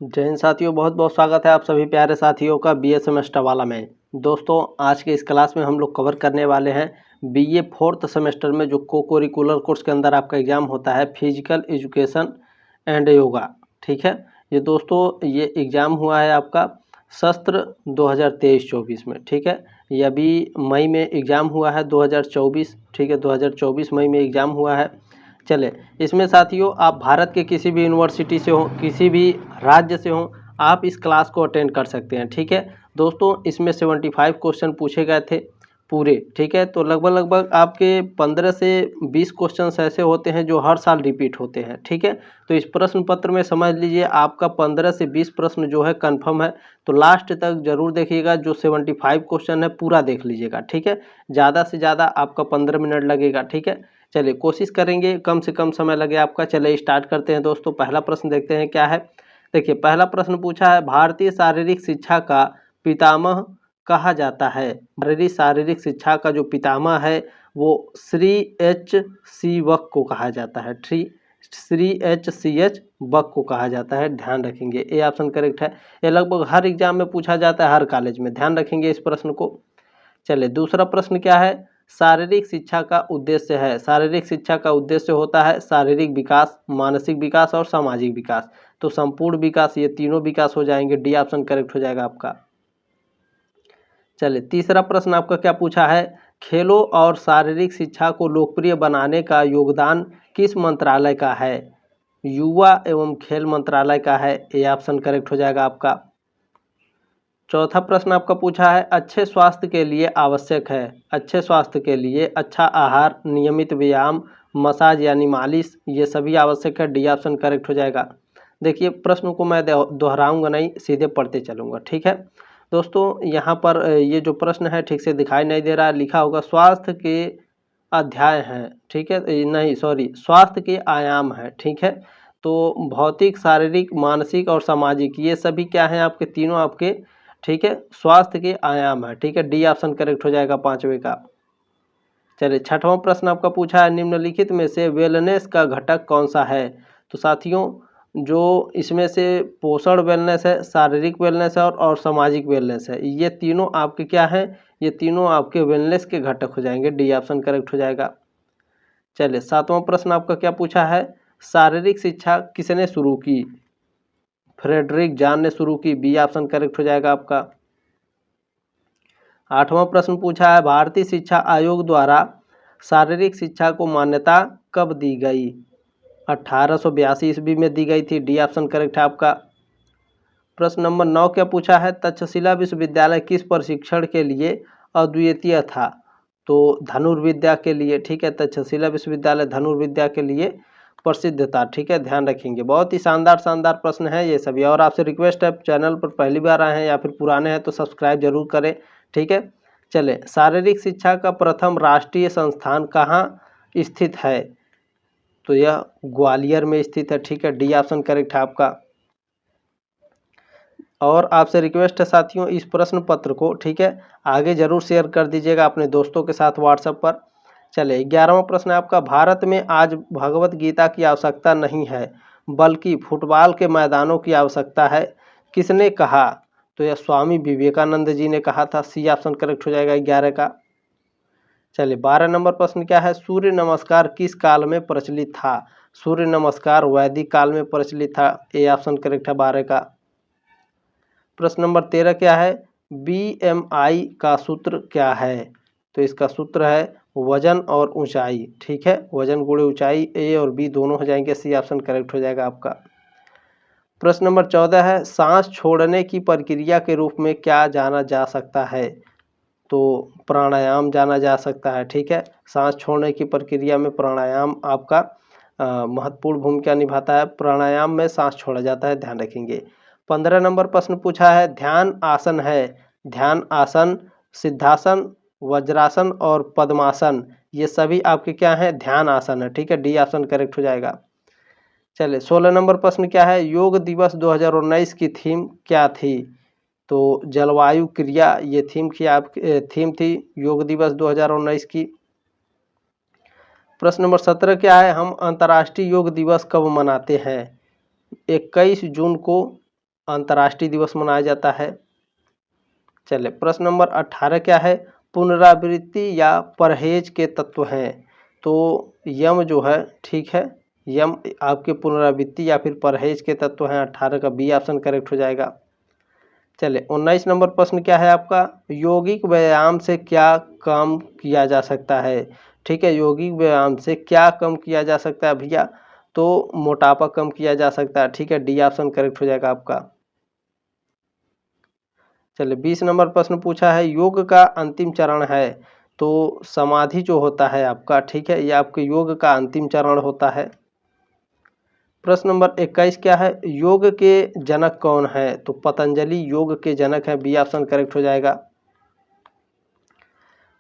जय हिंद साथियों, बहुत बहुत स्वागत है आप सभी प्यारे साथियों का बीएसएम वाला में। दोस्तों, आज के इस क्लास में हम लोग कवर करने वाले हैं बीए फोर्थ सेमेस्टर में जो को करिकुलर कोर्स के अंदर आपका एग्ज़ाम होता है, फिजिकल एजुकेशन एंड योगा। ठीक है, ये दोस्तों ये एग्ज़ाम हुआ है आपका सत्र 2023-24 में। ठीक है, ये अभी मई में एग्ज़ाम हुआ है 2024। ठीक है, 2024 मई में एग्ज़ाम हुआ है। चले, इसमें साथियों आप भारत के किसी भी यूनिवर्सिटी से हो, किसी भी राज्य से हो, आप इस क्लास को अटेंड कर सकते हैं। ठीक है दोस्तों, इसमें 75 क्वेश्चन पूछे गए थे पूरे। ठीक है, तो लगभग आपके 15 से 20 क्वेश्चन ऐसे होते हैं जो हर साल रिपीट होते हैं। ठीक है, तो इस प्रश्न पत्र में समझ लीजिए आपका 15 से 20 प्रश्न जो है कंफर्म है। तो लास्ट तक जरूर देखिएगा, जो 75 क्वेश्चन है पूरा देख लीजिएगा। ठीक है, ज़्यादा से ज़्यादा आपका 15 मिनट लगेगा। ठीक है, चलिए कोशिश करेंगे कम से कम समय लगे आपका। चलिए स्टार्ट करते हैं दोस्तों। पहला प्रश्न देखते हैं क्या है। देखिए, पहला प्रश्न पूछा है, भारतीय शारीरिक शिक्षा का पितामह कहा जाता है। शारीरिक शिक्षा का जो पितामह है वो श्री H.C. वक को कहा जाता है। श्री H.C.H. वक को कहा जाता है, ध्यान रखेंगे। ए ऑप्शन करेक्ट है। ये लगभग हर एग्जाम में पूछा जाता है, हर कॉलेज में, ध्यान रखेंगे इस प्रश्न को। चलिए दूसरा प्रश्न क्या है, शारीरिक शिक्षा का उद्देश्य है। शारीरिक शिक्षा का उद्देश्य होता है शारीरिक विकास, मानसिक विकास और सामाजिक विकास। तो संपूर्ण विकास, ये तीनों विकास हो जाएंगे। डी ऑप्शन करेक्ट हो जाएगा आपका। चलिए तीसरा प्रश्न आपका क्या पूछा है, खेलों और शारीरिक शिक्षा को लोकप्रिय बनाने का योगदान किस मंत्रालय का है। युवा एवं खेल मंत्रालय का है। ए ऑप्शन करेक्ट हो जाएगा आपका। चौथा प्रश्न आपका पूछा है, अच्छे स्वास्थ्य के लिए आवश्यक है। अच्छे स्वास्थ्य के लिए अच्छा आहार, नियमित व्यायाम, मसाज यानी मालिश, ये सभी आवश्यक है। डी ऑप्शन करेक्ट हो जाएगा। देखिए प्रश्न को मैं दोहराऊंगा नहीं, सीधे पढ़ते चलूंगा। ठीक है दोस्तों, यहाँ पर ये जो प्रश्न है ठीक से दिखाई नहीं दे रहा है, लिखा होगा स्वास्थ्य के अध्याय हैं। ठीक है, नहीं सॉरी, स्वास्थ्य के आयाम है। ठीक है, तो भौतिक, शारीरिक, मानसिक और सामाजिक, ये सभी क्या हैं आपके, तीनों आपके, ठीक है, स्वास्थ्य के आयाम है। ठीक है, डी ऑप्शन करेक्ट हो जाएगा पांचवे का। चलिए छठवां प्रश्न आपका पूछा है, निम्नलिखित में से वेलनेस का घटक कौन सा है। तो साथियों, जो इसमें से पोषण वेलनेस है, शारीरिक वेलनेस है और सामाजिक वेलनेस है, ये तीनों आपके क्या है, ये तीनों आपके वेलनेस के घटक हो जाएंगे। डी ऑप्शन करेक्ट हो जाएगा। चलिए सातवां प्रश्न आपका क्या पूछा है, शारीरिक शिक्षा किसने शुरू की। फ्रेडरिक जॉन ने शुरू की। बी ऑप्शन करेक्ट हो जाएगा आपका। आठवां प्रश्न पूछा है, भारतीय शिक्षा आयोग द्वारा शारीरिक शिक्षा को मान्यता कब दी गई। 1882 ईस्वी में दी गई थी। डी ऑप्शन करेक्ट है आपका। प्रश्न नंबर 9 क्या पूछा है, तक्षशिला विश्वविद्यालय किस प्रशिक्षण के लिए अद्वितीय था। तो धनुर्विद्या के लिए। ठीक है, तक्षशिला विश्वविद्यालय धनुर्विद्या के लिए प्रसिद्ध था। ठीक है, ध्यान रखेंगे। बहुत ही शानदार शानदार प्रश्न है ये सभी। और आपसे रिक्वेस्ट है, चैनल पर पहली बार आए हैं या फिर पुराने हैं तो सब्सक्राइब जरूर करें। ठीक है, चले, शारीरिक शिक्षा का प्रथम राष्ट्रीय संस्थान कहाँ स्थित है। तो यह ग्वालियर में स्थित है। ठीक है, डी ऑप्शन करेक्ट है आपका। और आपसे रिक्वेस्ट है साथियों, इस प्रश्न पत्र को, ठीक है, आगे जरूर शेयर कर दीजिएगा अपने दोस्तों के साथ व्हाट्सएप पर। चले 11वां प्रश्न है आपका, भारत में आज भगवत गीता की आवश्यकता नहीं है बल्कि फुटबॉल के मैदानों की आवश्यकता है, किसने कहा। तो यह स्वामी विवेकानंद जी ने कहा था। सी ऑप्शन करेक्ट हो जाएगा 11 का। चलिए 12 नंबर प्रश्न क्या है, सूर्य नमस्कार किस काल में प्रचलित था। सूर्य नमस्कार वैदिक काल में प्रचलित था। ए ऑप्शन करेक्ट है 12 का। प्रश्न नंबर 13 क्या है, BMI का सूत्र क्या है। तो इसका सूत्र है वजन और ऊंचाई। ठीक है, वजन गुणे ऊंचाई, ए और बी दोनों हो जाएंगे। सी ऑप्शन करेक्ट हो जाएगा आपका। प्रश्न नंबर 14 है, सांस छोड़ने की प्रक्रिया के रूप में क्या जाना जा सकता है। तो प्राणायाम जाना जा सकता है। ठीक है, सांस छोड़ने की प्रक्रिया में प्राणायाम आपका महत्वपूर्ण भूमिका निभाता है। प्राणायाम में सांस छोड़ा जाता है, ध्यान रखेंगे। 15 नंबर प्रश्न पूछा है, ध्यान आसन है। ध्यान आसन, सिद्धासन, वज्रासन और पद्मासन, ये सभी आपके क्या हैं, ध्यान आसन है। ठीक है, डी ऑप्शन करेक्ट हो जाएगा। चलिए 16 नंबर प्रश्न क्या है, योग दिवस 2019 की थीम क्या थी। तो जलवायु क्रिया, ये थीम थी योग दिवस 2019 की। प्रश्न नंबर 17 क्या है, हम अंतर्राष्ट्रीय योग दिवस कब मनाते हैं। 21 जून को अंतर्राष्ट्रीय दिवस मनाया जाता है। चलिए प्रश्न नंबर 18 क्या है, पुनरावृत्ति या परहेज के तत्व हैं। तो यम जो है, ठीक है, यम आपके पुनरावृत्ति या फिर परहेज के तत्व हैं। 18 का बी ऑप्शन करेक्ट हो जाएगा। चलिए 19 नंबर प्रश्न क्या है आपका, यौगिक व्यायाम से क्या कम किया जा सकता है। ठीक है, यौगिक व्यायाम से क्या कम किया जा सकता है भैया, तो मोटापा कम किया जा सकता है। ठीक है, डी ऑप्शन करेक्ट हो जाएगा आपका। चलिए 20 नंबर प्रश्न पूछा है, योग का अंतिम चरण है। तो समाधि जो होता है आपका, ठीक है, ये आपके योग का अंतिम चरण होता है। प्रश्न नंबर 21 क्या है, योग के जनक कौन है। तो पतंजलि योग के जनक है, बी ऑप्शन करेक्ट हो जाएगा।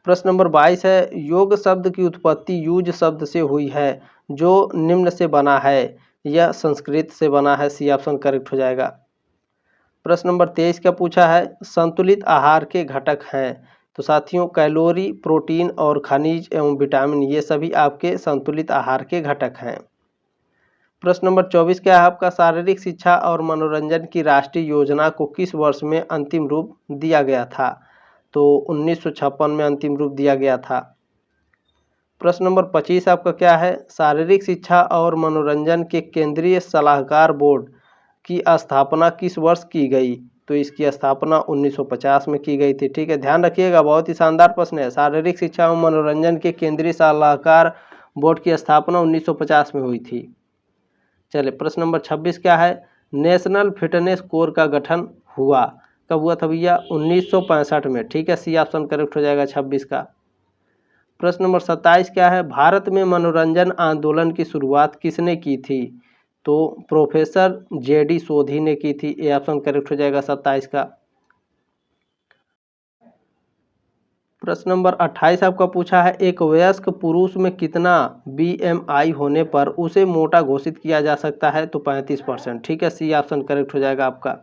प्रश्न नंबर 22 है, योग शब्द की उत्पत्ति यूज शब्द से हुई है जो निम्न से बना है। यह संस्कृत से बना है, सी ऑप्शन करेक्ट हो जाएगा। प्रश्न नंबर 23 का पूछा है, संतुलित आहार के घटक हैं। तो साथियों कैलोरी, प्रोटीन और खनिज एवं विटामिन ये सभी आपके संतुलित आहार के घटक हैं। प्रश्न नंबर 24 क्या है आपका, शारीरिक शिक्षा और मनोरंजन की राष्ट्रीय योजना को किस वर्ष में अंतिम रूप दिया गया था। तो 1956 में अंतिम रूप दिया गया था। प्रश्न नंबर 25 आपका क्या है, शारीरिक शिक्षा और मनोरंजन के केंद्रीय सलाहकार बोर्ड की स्थापना किस वर्ष की गई। तो इसकी स्थापना 1950 में की गई थी। ठीक है, ध्यान रखिएगा, बहुत ही शानदार प्रश्न है। शारीरिक शिक्षा एवं मनोरंजन के केंद्रीय सलाहकार बोर्ड की स्थापना 1950 में हुई थी। चलिए प्रश्न नंबर 26 क्या है, नेशनल फिटनेस कोर का गठन हुआ कब हुआ था भैया, 1965 में। ठीक है, सी ऑप्शन करेक्ट हो जाएगा 26 का। प्रश्न नंबर 27 क्या है, भारत में मनोरंजन आंदोलन की शुरुआत किसने की थी। तो प्रोफेसर जेडी सोधी ने की थी, ए ऑप्शन करेक्ट हो जाएगा 27 का। प्रश्न नंबर 28 आपका पूछा है, एक वयस्क पुरुष में कितना BMI होने पर उसे मोटा घोषित किया जा सकता है। तो 35%। ठीक है, सी ऑप्शन करेक्ट हो जाएगा आपका।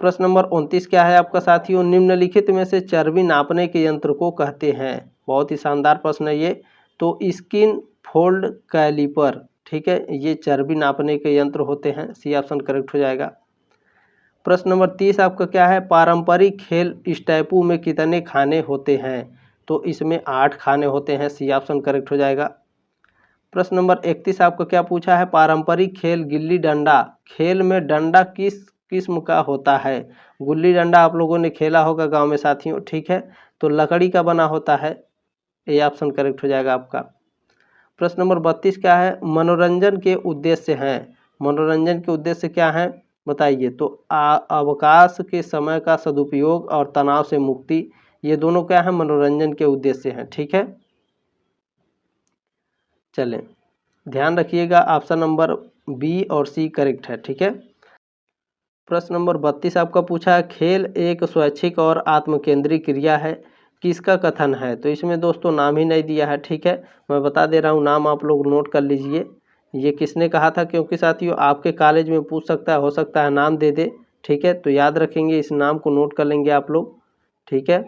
प्रश्न नंबर 29 क्या है आपका साथियों, निम्नलिखित में से चर्बी नापने के यंत्र को कहते हैं। बहुत ही शानदार प्रश्न है ये। तो स्किन फोल्ड कैलिपर, ठीक है, ये चर्बी नापने के यंत्र होते हैं, सी ऑप्शन करेक्ट हो जाएगा। प्रश्न नंबर 30 आपका क्या है, पारंपरिक खेल स्टेपू में कितने खाने होते हैं। तो इसमें 8 खाने होते हैं, सी ऑप्शन करेक्ट हो जाएगा। प्रश्न नंबर 31 आपका क्या पूछा है, पारंपरिक खेल गिल्ली डंडा खेल में डंडा किस किस्म का होता है। गुल्ली डंडा आप लोगों ने खेला होगा गांव में साथियों, ठीक है, तो लकड़ी का बना होता है, ये ऑप्शन करेक्ट हो जाएगा आपका। प्रश्न नंबर 32 क्या है, मनोरंजन के उद्देश्य हैं। मनोरंजन के उद्देश्य क्या हैं बताइए। तो अवकाश के समय का सदुपयोग और तनाव से मुक्ति, ये दोनों क्या है, मनोरंजन के उद्देश्य हैं। ठीक है, चलें ध्यान रखिएगा, ऑप्शन नंबर बी और सी करेक्ट है। ठीक है, प्रश्न नंबर 32 आपका पूछा है, खेल एक स्वैच्छिक और आत्मकेंद्री क्रिया है, किसका कथन है। तो इसमें दोस्तों नाम ही नहीं दिया है। ठीक है, मैं बता दे रहा हूँ, नाम आप लोग नोट कर लीजिए, ये किसने कहा था, क्योंकि साथियों आपके कॉलेज में पूछ सकता है, हो सकता है नाम दे दे। ठीक है, तो याद रखेंगे, इस नाम को नोट कर लेंगे आप लोग। ठीक है,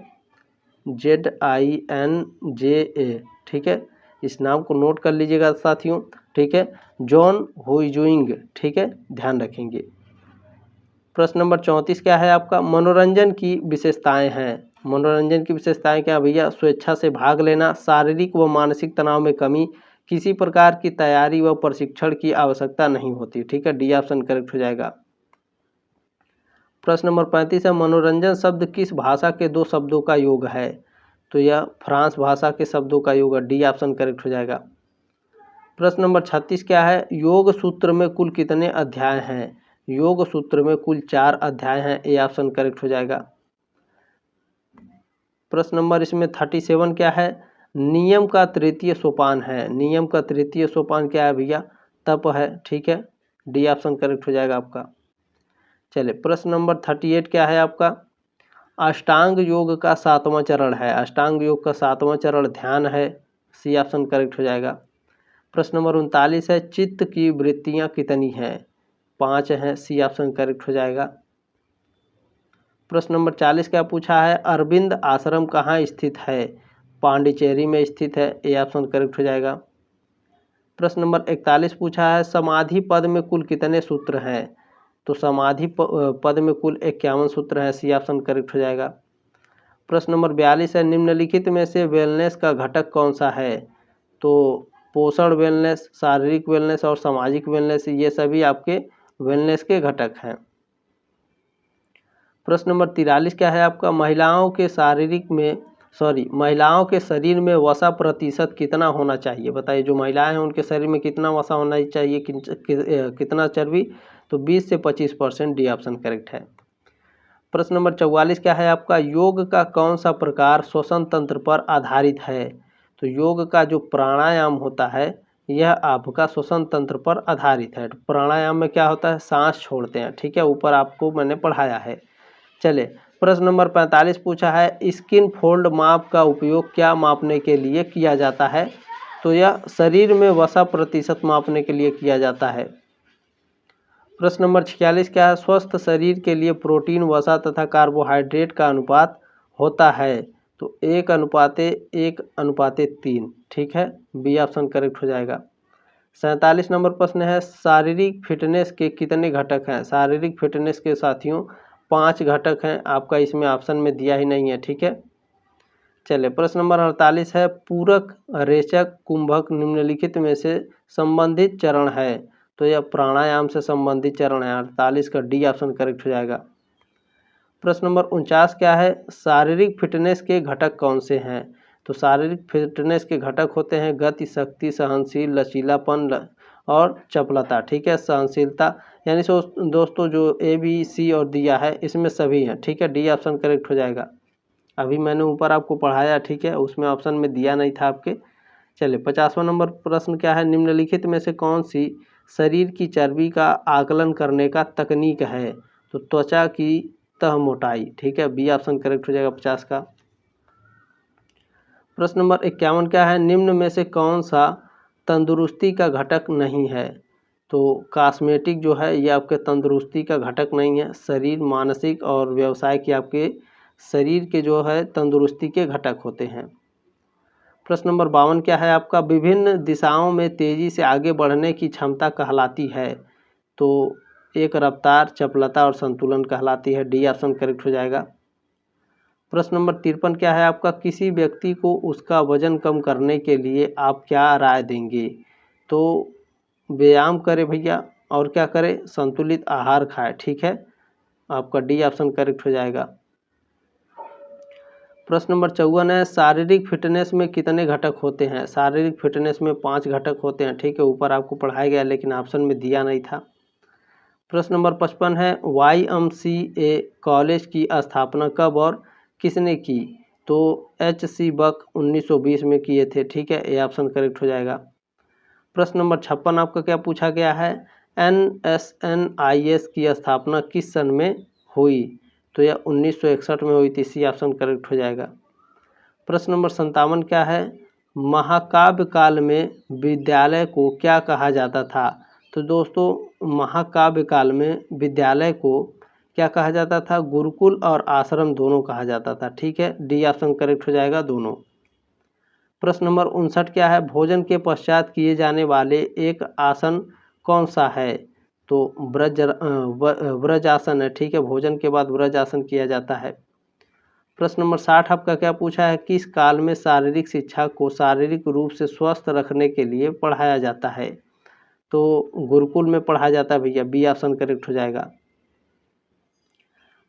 ZINJA, ठीक है, इस नाम को नोट कर लीजिएगा साथियों। ठीक है, जॉन हुइजुइंग, ठीक है, ध्यान रखेंगे। प्रश्न नंबर 34 क्या है आपका, मनोरंजन की विशेषताएं हैं। मनोरंजन की विशेषताएं क्या भैया, स्वेच्छा से भाग लेना, शारीरिक व मानसिक तनाव में कमी, किसी प्रकार की तैयारी व प्रशिक्षण की आवश्यकता नहीं होती। ठीक है, डी ऑप्शन करेक्ट हो जाएगा। प्रश्न नंबर 35 है, मनोरंजन शब्द किस भाषा के दो शब्दों का योग है। तो यह फ्रांस भाषा के शब्दों का योग है, डी ऑप्शन करेक्ट हो जाएगा। प्रश्न नंबर 36 क्या है, योग सूत्र में कुल कितने अध्याय हैं। योग सूत्र में कुल 4 अध्याय हैं, ए ऑप्शन करेक्ट हो जाएगा। प्रश्न नंबर इसमें 37 क्या है, नियम का तृतीय सोपान है। नियम का तृतीय सोपान क्या है भैया, तप है। ठीक है, डी ऑप्शन करेक्ट हो जाएगा आपका। चलिए प्रश्न नंबर 38 क्या है आपका, अष्टांग योग का 7वां चरण है। अष्टांग योग का 7वां चरण ध्यान है, सी ऑप्शन करेक्ट हो जाएगा। प्रश्न नंबर 39 है, चित्त की वृत्तियां कितनी हैं। 5 हैं, सी ऑप्शन करेक्ट हो जाएगा। प्रश्न नंबर 40 क्या पूछा है, अरविंद आश्रम कहाँ स्थित है। पांडिचेरी में स्थित है, ए ऑप्शन करेक्ट हो जाएगा। प्रश्न नंबर 41 पूछा है, समाधि पद में कुल कितने सूत्र हैं। तो समाधि पद में कुल 51 सूत्र है, सी ऑप्शन करेक्ट हो जाएगा। प्रश्न नंबर 42 है, निम्नलिखित में से वेलनेस का घटक कौन सा है? तो पोषण वेलनेस, शारीरिक वेलनेस और सामाजिक वेलनेस, ये सभी आपके वेलनेस के घटक हैं। प्रश्न नंबर 43 क्या है आपका, महिलाओं के शरीर में वसा प्रतिशत कितना होना चाहिए? बताइए, जो महिलाएं हैं उनके शरीर में कितना वसा होना चाहिए, कितना चर्बी? तो 20 से 25%, डी ऑप्शन करेक्ट है। प्रश्न नंबर 44 क्या है आपका, योग का कौन सा प्रकार श्वसन तंत्र पर आधारित है? तो योग का जो प्राणायाम होता है यह आपका श्वसन तंत्र पर आधारित है। प्राणायाम में क्या होता है, सांस छोड़ते हैं, ठीक है, ऊपर आपको मैंने पढ़ाया है। चले, प्रश्न नंबर 45 पूछा है, स्किन फोल्ड माप का उपयोग क्या मापने के लिए किया जाता है? तो यह शरीर में वसा प्रतिशत मापने के लिए किया जाता है। प्रश्न नंबर 46 क्या है, स्वस्थ शरीर के लिए प्रोटीन, वसा तथा कार्बोहाइड्रेट का अनुपात होता है? तो 1:1:3, ठीक है, बी ऑप्शन करेक्ट हो जाएगा। 47 नंबर प्रश्न है, शारीरिक फिटनेस के कितने घटक हैं? शारीरिक फिटनेस के साथियों 5 घटक हैं, आपका इसमें ऑप्शन में दिया ही नहीं है, ठीक है। चलिए, प्रश्न नंबर 48 है, पूरक, रेचक, कुंभक निम्नलिखित में से संबंधित चरण है? तो यह प्राणायाम से संबंधित चरण है, 48 का डी ऑप्शन करेक्ट हो जाएगा। प्रश्न नंबर 49 क्या है, शारीरिक फिटनेस के घटक कौन से हैं? तो शारीरिक फिटनेस के घटक होते हैं गति, शक्ति, सहनशील, लचीलापन और चपलता, ठीक है, सहनशीलता, यानी दोस्तों जो ए बी सी और दिया है इसमें सभी हैं, ठीक है, डी ऑप्शन करेक्ट हो जाएगा। अभी मैंने ऊपर आपको पढ़ाया, ठीक है, उसमें ऑप्शन में दिया नहीं था आपके। चलिए, 50वां नंबर प्रश्न क्या है, निम्नलिखित में से कौन सी शरीर की चर्बी का आकलन करने का तकनीक है? तो त्वचा की तह मोटाई, ठीक है, बी ऑप्शन करेक्ट हो जाएगा 50 का। प्रश्न नंबर 51 क्या है, निम्न में से कौन सा तंदुरुस्ती का घटक नहीं है? तो कॉस्मेटिक जो है ये आपके तंदुरुस्ती का घटक नहीं है। शरीर, मानसिक और व्यवसाय की आपके शरीर के जो है तंदुरुस्ती के घटक होते हैं। प्रश्न नंबर 52 क्या है आपका, विभिन्न दिशाओं में तेजी से आगे बढ़ने की क्षमता कहलाती है? तो एक रफ्तार, चपलता और संतुलन कहलाती है, डी ऑप्शन करेक्ट हो जाएगा। प्रश्न नंबर 53 क्या है आपका, किसी व्यक्ति को उसका वजन कम करने के लिए आप क्या राय देंगे? तो व्यायाम करे भैया, और क्या करे, संतुलित आहार खाए, ठीक है, आपका डी ऑप्शन करेक्ट हो जाएगा। प्रश्न नंबर 54 है, शारीरिक फिटनेस में कितने घटक होते हैं? शारीरिक फिटनेस में 5 घटक होते हैं, ठीक है, ऊपर आपको पढ़ाया गया लेकिन ऑप्शन में दिया नहीं था। प्रश्न नंबर 55 है, YMCA कॉलेज की स्थापना कब और किसने की? तो HC बक 1920 में किए थे, ठीक है, ये ऑप्शन करेक्ट हो जाएगा। प्रश्न नंबर 56 आपका क्या पूछा गया है, NSNIS की स्थापना किस सन में हुई? तो यह 1961 में हुई थी, सी ऑप्शन करेक्ट हो जाएगा। प्रश्न नंबर 57 क्या है, महाकाव्य काल में विद्यालय को क्या कहा जाता था? तो दोस्तों महाकाव्य काल में विद्यालय को क्या कहा जाता था? गुरुकुल और आश्रम दोनों कहा जाता था, ठीक है, डी ऑप्शन करेक्ट हो जाएगा दोनों। प्रश्न नंबर 59 क्या है, भोजन के पश्चात किए जाने वाले एक आसन कौन सा है? तो ब्रज आसन है, ठीक है, भोजन के बाद ब्रज आसन किया जाता है। प्रश्न नंबर 60 आपका क्या पूछा है, किस काल में शारीरिक शिक्षा को शारीरिक रूप से स्वस्थ रखने के लिए पढ़ाया जाता है? तो गुरुकुल में पढ़ाया जाता है भैया, बी ऑप्शन करेक्ट हो जाएगा।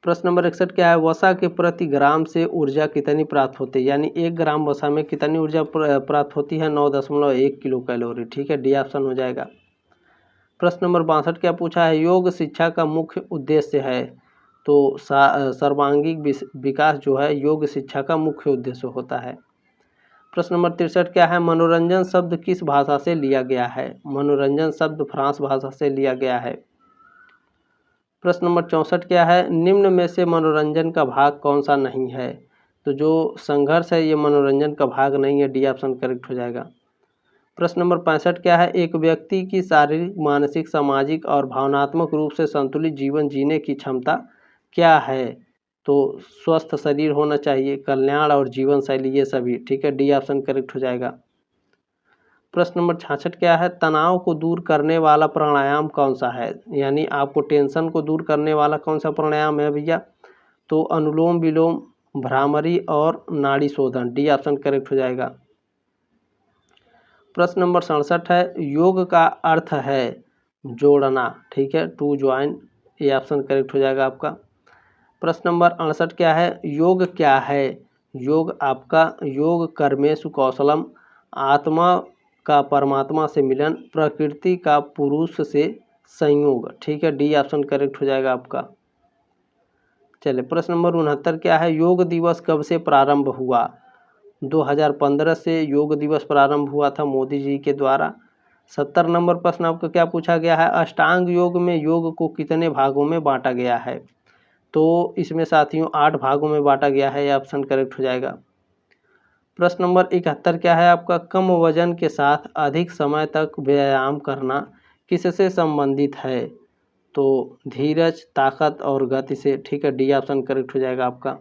प्रश्न नंबर 61 क्या है, वसा के प्रति ग्राम से ऊर्जा कितनी प्राप्त होती है? यानी 1 ग्राम वसा में कितनी ऊर्जा प्राप्त होती है? 9.1 किलो कैलोरी, ठीक है, डी ऑप्शन हो जाएगा। प्रश्न नंबर 62 क्या पूछा है, योग शिक्षा का मुख्य उद्देश्य है? तो सर्वांगीण विकास जो है योग शिक्षा का मुख्य उद्देश्य होता है। प्रश्न नंबर 63 क्या है, मनोरंजन शब्द किस भाषा से लिया गया है? मनोरंजन शब्द फ्रांस भाषा से लिया गया है। प्रश्न नंबर 64 क्या है, निम्न में से मनोरंजन का भाग कौन सा नहीं है? तो जो संघर्ष है ये मनोरंजन का भाग नहीं है, डी ऑप्शन करेक्ट हो जाएगा। प्रश्न नंबर 65 क्या है, एक व्यक्ति की शारीरिक, मानसिक, सामाजिक और भावनात्मक रूप से संतुलित जीवन जीने की क्षमता क्या है? तो स्वस्थ शरीर होना चाहिए, कल्याण और जीवन शैली, ये सभी, ठीक है, डी ऑप्शन करेक्ट हो जाएगा। प्रश्न नंबर 66 क्या है, तनाव को दूर करने वाला प्राणायाम कौन सा है, यानी आपको टेंशन को दूर करने वाला कौन सा प्राणायाम है भैया, तो अनुलोम विलोम, भ्रामरी और नाड़ी शोधन, डी ऑप्शन करेक्ट हो जाएगा। प्रश्न नंबर 67 है, योग का अर्थ है जोड़ना, ठीक है, टू ज्वाइन, ये ऑप्शन करेक्ट हो जाएगा आपका। प्रश्न नंबर 68 क्या है, योग क्या है, योग आपका योग कर्मेषु कौशलम, आत्मा का परमात्मा से मिलन, प्रकृति का पुरुष से संयोग, ठीक है, डी ऑप्शन करेक्ट हो जाएगा आपका। चलिए प्रश्न नंबर 69 क्या है, योग दिवस कब से प्रारंभ हुआ, 2015 से योग दिवस प्रारंभ हुआ था मोदी जी के द्वारा। 70 नंबर प्रश्न आपको क्या पूछा गया है, अष्टांग योग में योग को कितने भागों में बांटा गया है, तो इसमें साथियों 8 भागों में बांटा गया है, यह ऑप्शन करेक्ट हो जाएगा। प्रश्न नंबर 71 क्या है आपका, कम वजन के साथ अधिक समय तक व्यायाम करना किससे संबंधित है, तो धीरज, ताकत और गति से, ठीक है, डी ऑप्शन करेक्ट हो जाएगा आपका।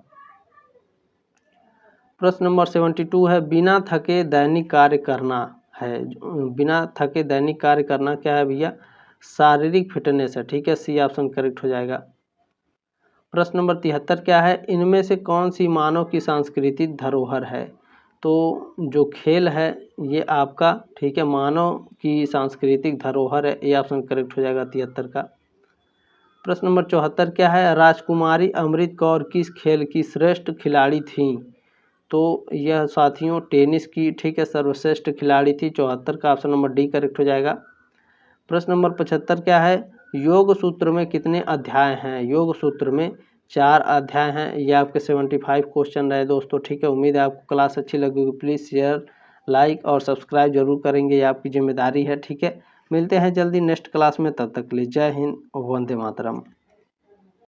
प्रश्न नंबर 72 है, बिना थके दैनिक कार्य करना है, बिना थके दैनिक कार्य करना क्या है भैया, शारीरिक फिटनेस है, ठीक है, सी ऑप्शन करेक्ट हो जाएगा। प्रश्न नंबर 73 क्या है, इनमें से कौन सी मानव की सांस्कृतिक धरोहर है, तो जो खेल है ये आपका, ठीक है, मानव की सांस्कृतिक धरोहर है, ये ऑप्शन करेक्ट हो जाएगा 73 का। प्रश्न नंबर 74 क्या है, राजकुमारी अमृत कौर किस खेल की श्रेष्ठ खिलाड़ी थीं, तो यह साथियों टेनिस की, ठीक है, सर्वश्रेष्ठ खिलाड़ी थी, 74 का ऑप्शन नंबर डी करेक्ट हो जाएगा। प्रश्न नंबर 75 क्या है, योग सूत्र में कितने अध्याय हैं, योग सूत्र में 4 अध्याय हैं, ये आपके 75 क्वेश्चन रहे दोस्तों, ठीक है। उम्मीद है आपको क्लास अच्छी लगी होगी, प्लीज़ शेयर, लाइक और सब्सक्राइब जरूर करेंगे, ये आपकी जिम्मेदारी है, ठीक है। मिलते हैं जल्दी नेक्स्ट क्लास में, तब तक के लिए जय हिंद, वंदे मातरम।